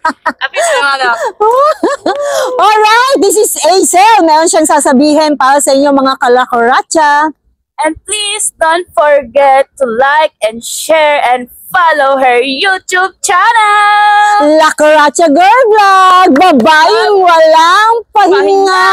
Happy Tagalog. Alright, this is Aisel. Meron siyang sasabihin para sa inyo mga kalakuracha. And please don't forget to like and share and follow her YouTube channel. Lakuracha Girl Vlog. Babayeng walang pahinga.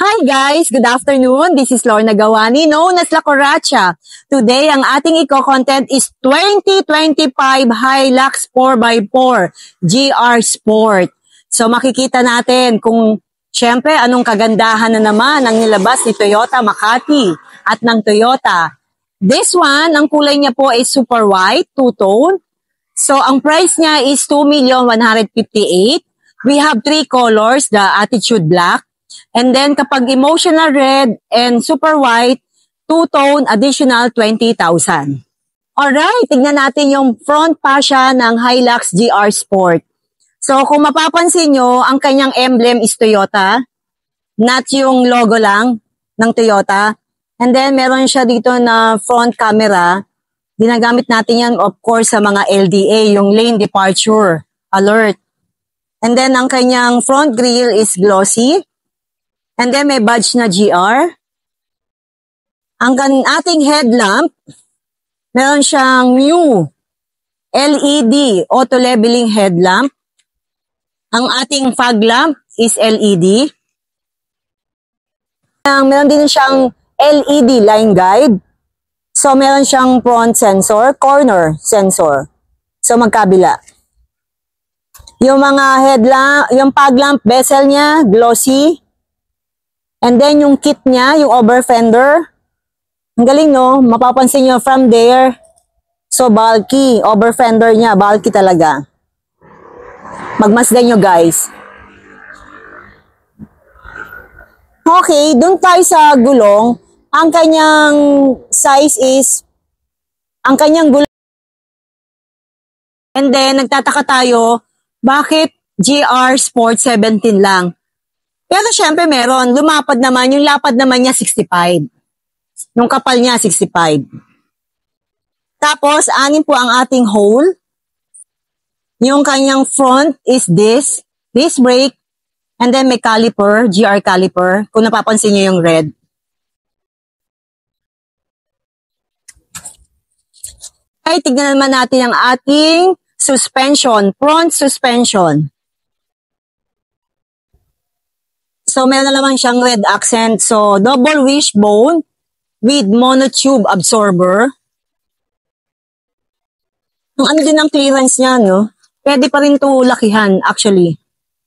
Hi guys! Good afternoon. This is Lorna Gawani, known as Lakuracha. Today, ang ating eco-content is 2025 Hilux 4x4 GR Sport. So makikita natin kung syempre anong kagandahan na naman ang nilabas ni Toyota Makati at ng Toyota. This one, ang kulay niya po is super white, two-tone. So ang price niya is 2,158,000. We have three colors, the Attitude Black. And then, kapag emotional red and super white, two-tone, additional 20,000. Alright, tignan natin yung front fascia ng Hilux GR Sport. So, kung mapapansin nyo, ang kanyang emblem is Toyota. Not yung logo lang ng Toyota. And then, meron siya dito na front camera. Ginagamit natin yan, of course, sa mga LDA, yung lane departure alert. And then, ang kanyang front grille is glossy. And then may badge na GR. Ang ating headlamp, meron siyang new LED auto leveling headlamp. Ang ating fog lamp is LED. Meron din siyang LED line guide. So meron siyang front sensor, corner sensor. So magkabila. Yung mga headlamp, yung fog lamp bezel niya, glossy. And then, yung kit niya, yung over fender, ang galing, no? Mapapansin nyo from there. So, bulky. Over fender niya, bulky talaga. Magmasdan nyo, guys. Okay, dun tayo sa gulong. Ang kanyang size is, ang kanyang gulong. And then, nagtataka tayo, bakit GR Sport 17 lang? Pero syempre meron, lumapad naman, yung lapad naman niya 65. Yung kapal niya 65. Tapos, 6 po ang ating hole. Yung kanyang front is disc brake, and then may caliper, GR caliper, kung napapansin niyo yung red. Ay, tignan naman natin ang ating suspension, front suspension. So, meron na naman siyang red accent. So, double wishbone with monotube absorber. Ang ano din ang clearance niya, no? Pwede pa rin ito lakihan, actually.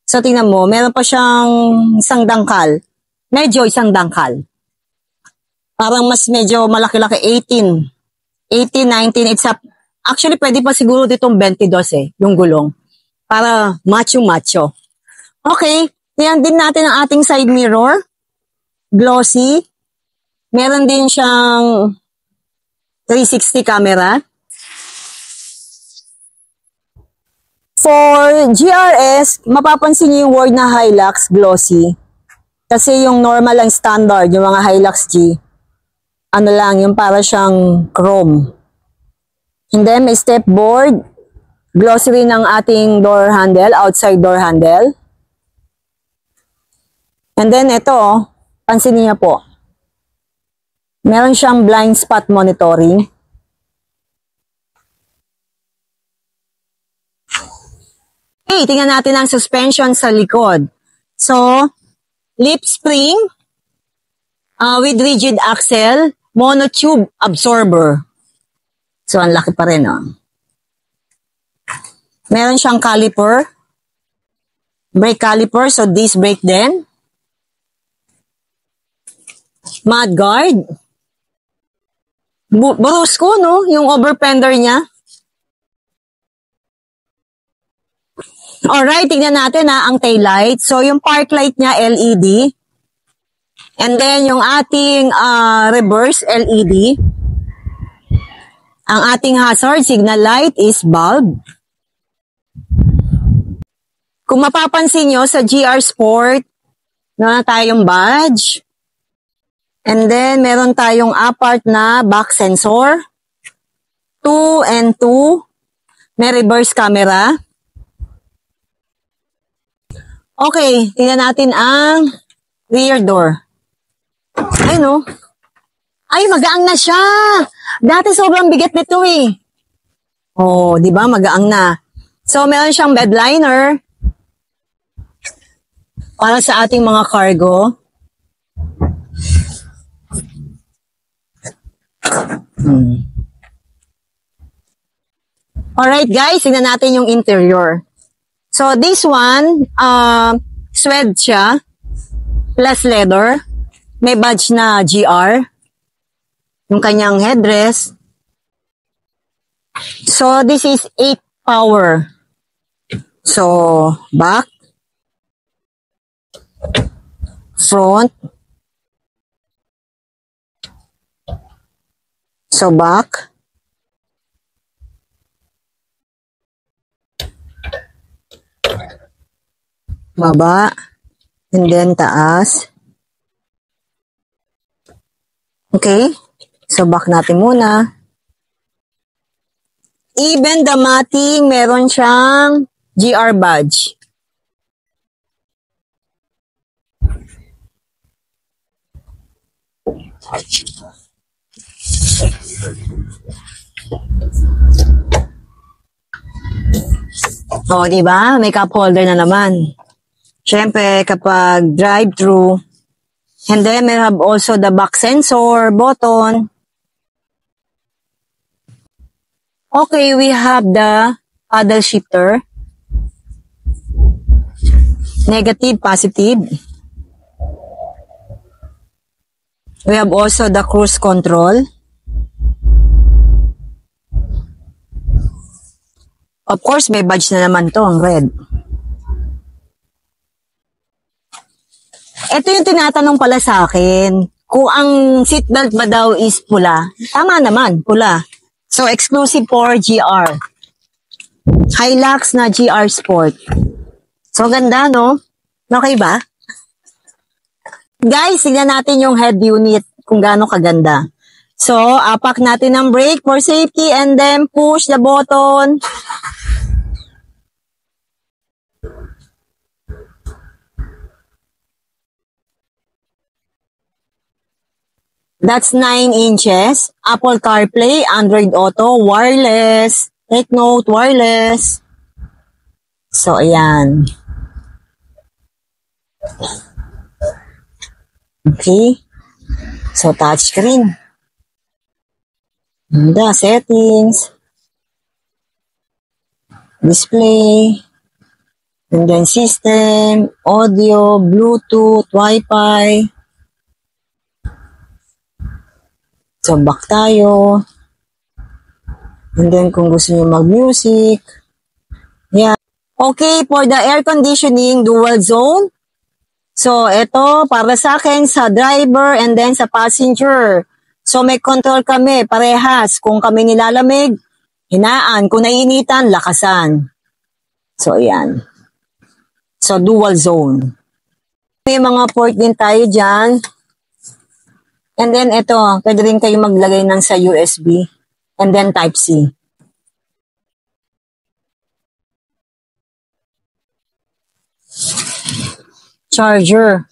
So, tingnan mo, meron pa siyang isang dangkal. Medyo isang dangkal. Parang mas medyo malaki-laki, 18, 19, actually, pwede pa siguro ditong 22 yung gulong. Para macho-macho. Okay. Tingnan din natin ang ating side mirror. Glossy. Meron din siyang 360 camera. For GRS, mapapansin niyo yung word na Hilux glossy. Kasi yung normal lang standard, yung mga Hilux G, ano lang, yung para siyang chrome. And then may step board. Glossy rin ang ating door handle, outside door handle. And then ito, pansinin niyo po. Meron siyang blind spot monitoring. Okay, tingnan natin ang suspension sa likod. So, lip spring with rigid axle, monotube absorber. So, ang laki pa rin, oh. Meron siyang caliper. Brake caliper, so disc brake din. Mudguard. Brusco, no? Yung over fender niya. Alright, tignan natin ang tail light. So, yung park light niya, LED. And then, yung ating reverse, LED. Ang ating hazard signal light is bulb. Kung mapapansin nyo, sa GR Sport, na tayong badge. And then, meron tayong apart na back sensor. 2 and 2. May reverse camera. Okay, tingnan natin ang rear door. Ay, no? Ay, magaang na siya. Dati sobrang bigat nito eh. Oh, di ba? Magaang na. So, meron siyang bed liner para sa ating mga cargo. Alright guys, tingnan natin yung interior. So this one, suede siya, plus leather. May badge na GR. Yung kanyang headrest. So this is 8 power. So back, front, so back, baba, and then taas. Okay, so back natin muna. Even the mating, meron siyang GR badge. O, diba? May cup holder na naman. Siyempre, kapag drive-thru, and then we have also the back sensor button. Okay, we have the paddle shifter. Negative, positive. We have also the cruise control. Of course, may badge na naman to, ang red. Ito yung tinatanong pala sa akin, kung ang seatbelt ba daw is pula. Tama naman, pula. So, exclusive for GR. Hilux na GR Sport. So, ganda, no? Okay ba? Guys, tignan natin yung head unit, kung gaano kaganda. So, apak natin ang brake for safety and then push the button. That's 9 inches. Apple CarPlay, Android Auto, wireless. Take note, wireless. So, ayan. Okay. So, touchscreen. The settings. Display. And then system, audio, Bluetooth, Wi-Fi. So, back tayo. And then, kung gusto nyo mag-music. Yeah. Okay, for the air conditioning, dual zone. So, ito, para sa akin, sa driver and then sa passenger. So, may control kami, parehas. Kung kami nilalamig, hinaan. Kung naiinitan, lakasan. So, ayan. So, dual zone. May mga port din tayo dyan. And then, ito, pwede rin kayo maglagay ng sa USB. And then, Type-C. Charger.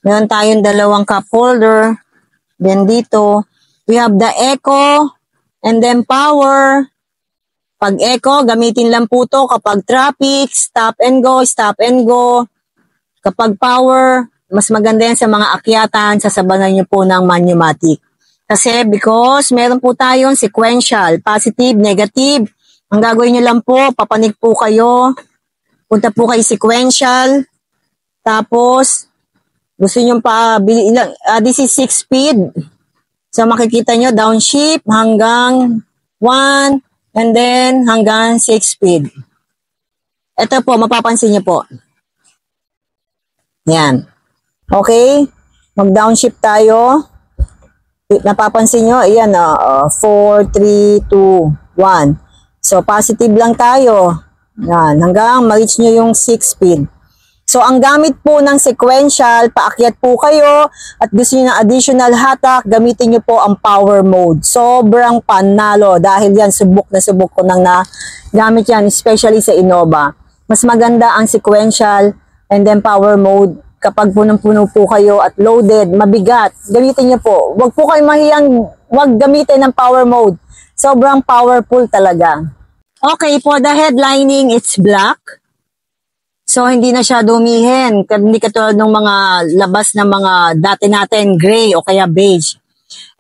Meron tayong dalawang cup holder. Then, dito, we have the echo. And then, power. Pag echo, gamitin lang po to kapag traffic, stop and go, stop and go. Kapag power, mas maganda yan sa mga akyatan, sasabanan nyo po ng manumatic. Kasi because meron po tayong sequential, positive, negative. Ang gagawin nyo lang po, papanig po kayo. Punta po kayo sequential. Tapos, gusto nyo pa, this is 6 speed. So makikita nyo, downshift hanggang 1, and then hanggang 6 speed. Ito po, mapapansin nyo po. Yan. Okay? Mag-downshift tayo. Napapansin nyo, ayan, 4, 3, 2, 1. So, positive lang tayo. Yan, hanggang ma-reach nyo yung 6 speed. So, ang gamit po ng sequential, paakyat po kayo at gusto niyo ng additional hatak, gamitin niyo po ang power mode. Sobrang panalo dahil yan, subok na subok ko nang na gamit yan, especially sa Innova. Mas maganda ang sequential and then power mode kapag punong-puno po kayo at loaded, mabigat, gamitin niyo po. Huwag po kayo mahiyang, huwag gamitin ng power mode. Sobrang powerful talaga. Okay, for the headlining, it's black. So, hindi na siya dumihin. Hindi katulad ng mga labas ng mga dati natin, gray o kaya beige.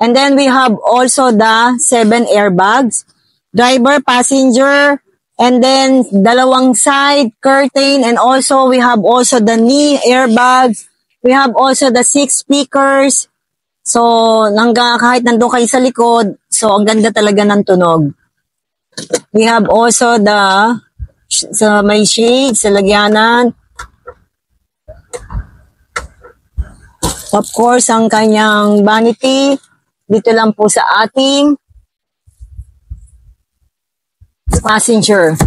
And then, we have also the 7 airbags. Driver, passenger, and then, dalawang side curtain. And also, we have also the knee airbags. We have also the 6 speakers. So, kahit nandun kayo sa likod, so, ang ganda talaga ng tunog. We have also the may shades sa lagyanan. Of course, ang kanyang vanity. Dito lang po sa ating passenger.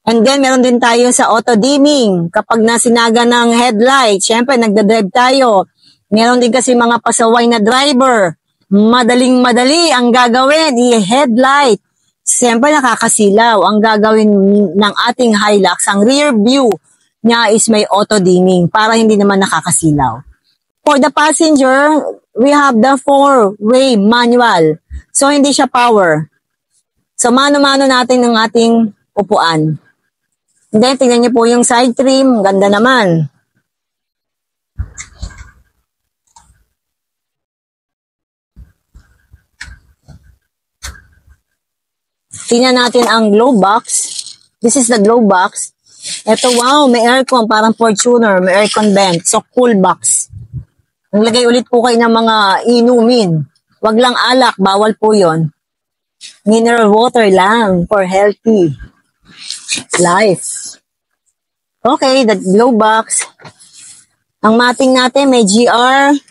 And then, meron din tayo sa auto-dimming. Kapag nasinaga ng headlight, syempre, nagdadrive tayo. Meron din kasi mga pasaway na driver. Madaling-madali ang gagawin, i-headlight. Siyempre nakakasilaw. Ang gagawin ng ating Hilux, ang rear view niya is may auto-dimming para hindi naman nakakasilaw. For the passenger, we have the 4-way manual. So, hindi siya power. So, mano-mano natin ng ating upuan. Then, tingnan niyo po yung side trim. Ganda naman. Tingnan natin ang glow box. This is the glow box. Ito, wow, may aircon, parang Fortuner, may aircon vent. So, cool box. Naglagay ulit po kayo ng mga inumin. Wag lang alak, bawal po yon. Mineral water lang for healthy life. Okay, the glow box. Ang mating natin, may GR.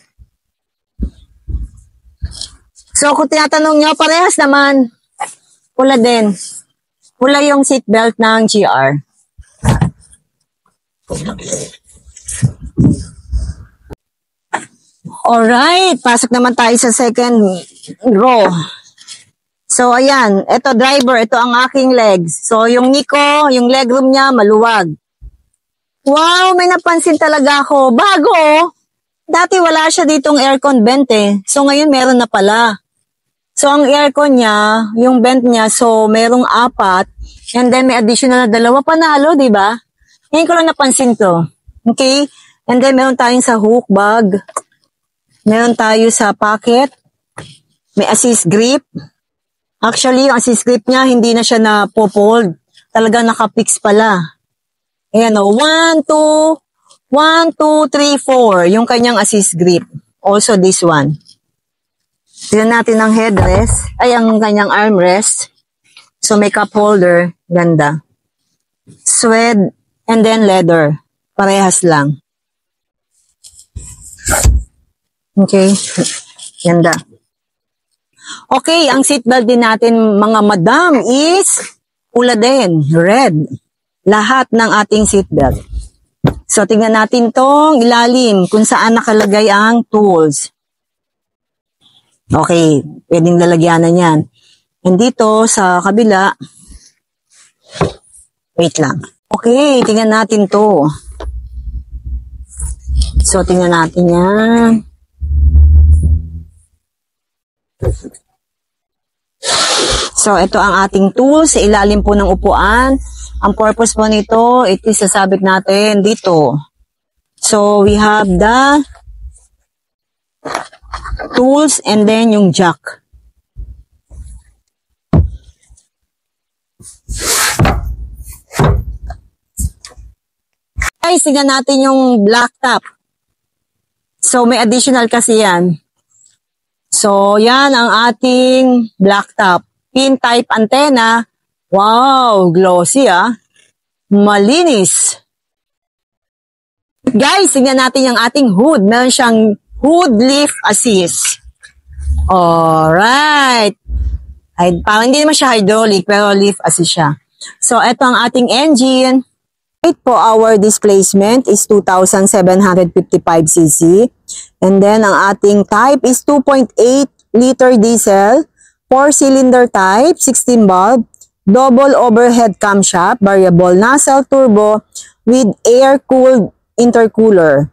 So, kung tinatanong nyo, parehas naman. Pula din. Pula yung seatbelt ng GR. Alright, pasok naman tayo sa second row. So, ayan. Ito, driver. Ito ang aking legs. So, yung Nico, yung legroom niya, maluwag. Wow, may napansin talaga ako. Bago! Dati wala siya ditong aircon vent eh. So, ngayon meron na pala. So, ang aircon niya, yung vent niya, so, merong 4. And then, may additional na 2 panalo, di ba? Ngayon ko lang napansin to. Okay? And then, meron tayong sa hook bag. Meron tayo sa pocket. May assist grip. Actually, yung assist grip niya, hindi na siya na-fold. Talagang nakapix pala. Ayan o, 1, 2, 1, 2, 3, 4. Yung kanyang assist grip. Also, this one. Tignan natin ang headrest. Ay, ang kanyang armrest. So, may cup holder. Ganda. Suede. And then leather. Parehas lang. Okay. Ganda. Okay, ang seatbelt din natin, mga madam, is pula din. Red. Lahat ng ating seatbelt. So, tingnan natin tong ilalim kung saan nakalagay ang tools. Okay, pwedeng lalagyanan yan. And dito, sa kabila, wait lang. Okay, tingnan natin to. So, tingnan natin yan. So, ito ang ating tools sa ilalim po ng upuan. Ang purpose po nito, it is sasabit natin dito. So, we have the tools and then yung jack. Guys, tingnan natin yung black top. So, may additional kasi yan. So, yan ang ating black top. Pin type antenna. Wow, glossy ah. Malinis. Guys, tingnan natin yung ating hood. Meron siyang hood lift assist. Alright. Ay, parang hindi naman siya hydraulic, pero lift assist siya. So, ito ang ating engine. Height po, our displacement is 2,755 cc. And then, ang ating type is 2.8 liter diesel, 4-cylinder type, 16 bulb, double overhead camshaft, variable nozzle turbo with air-cooled intercooler.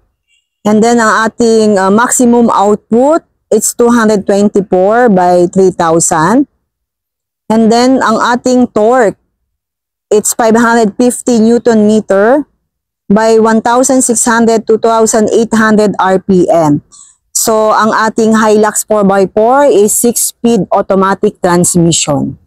And then, ang ating maximum output, it's 224 by 3,000. And then, ang ating torque, it's 550 Newton meter by 1,600 to 2,800 RPM. So, ang ating Hilux 4x4 is 6-speed automatic transmission.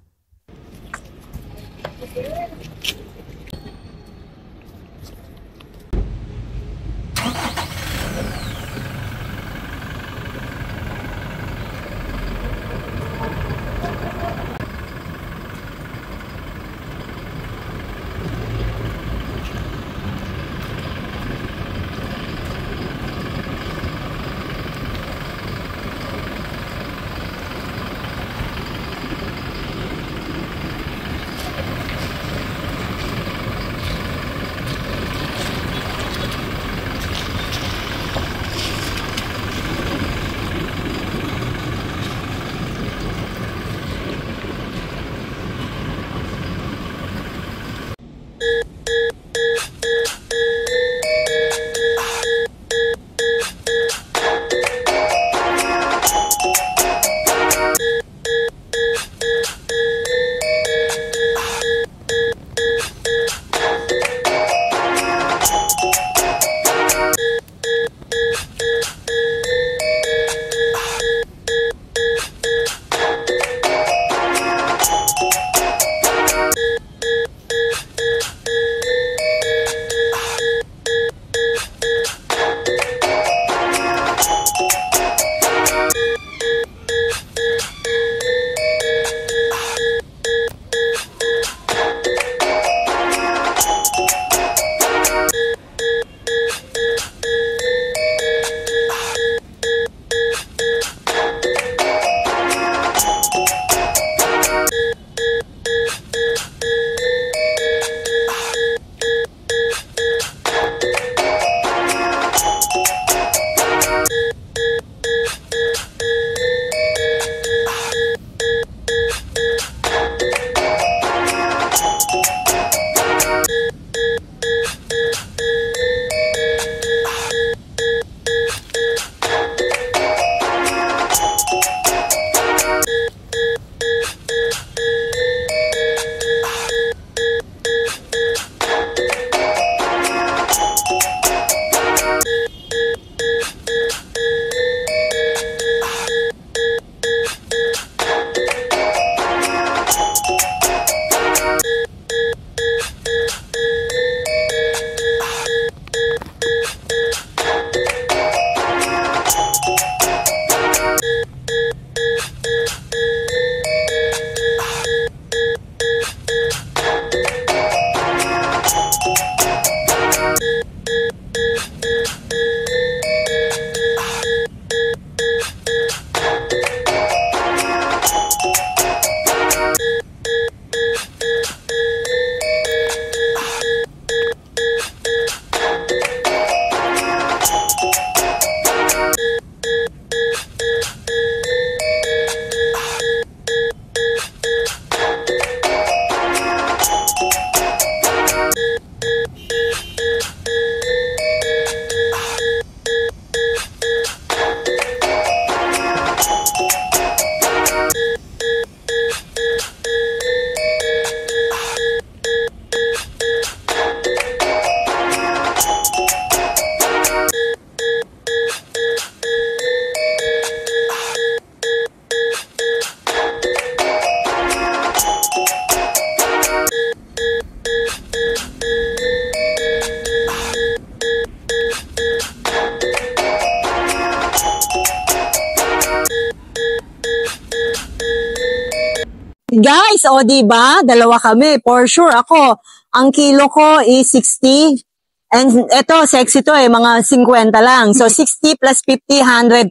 Guys, o diba? Dalawa kami. For sure, ako, ang kilo ko is 60. And eto, sexy to mga 50 lang. So, 60 plus 50,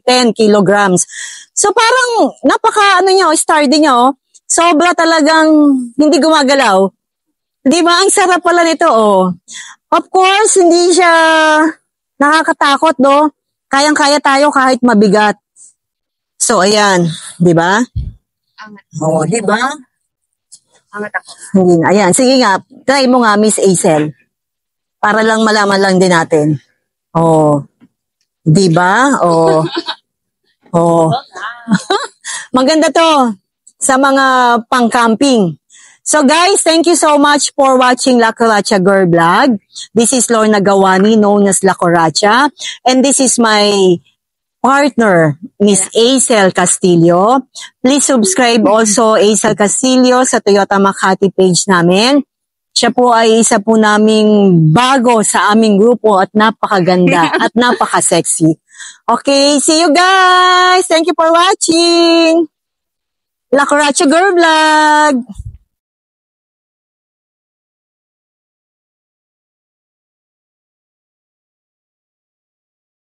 110 kilograms. So, parang, sturdy nyo. Sobra talagang hindi gumagalaw. Diba? Ang sarap pala nito, oh. Of course, hindi siya nakakatakot, no? Kayang-kaya tayo kahit mabigat. So, ayan. Di ba? Angat. Oo, di ba? Angat ako. Hindi na. Ayan. Sige nga. Try mo nga, Miss Aisel. Para lang malaman lang din natin. Oh. Di ba? Oh. Oh. Maganda to sa mga pang-camping. So guys, thank you so much for watching La Coracha Girl Vlog. This is Lorna Gawani, known as La Coracha. And this is my partner, Miss Aisel Castillo. Please subscribe also Aisel Castillo sa Toyota Makati page namin. Siya po ay isa po naming bago sa aming grupo at napakaganda at napaka-sexy. Okay, see you guys! Thank you for watching! La Coracha Girl Vlog!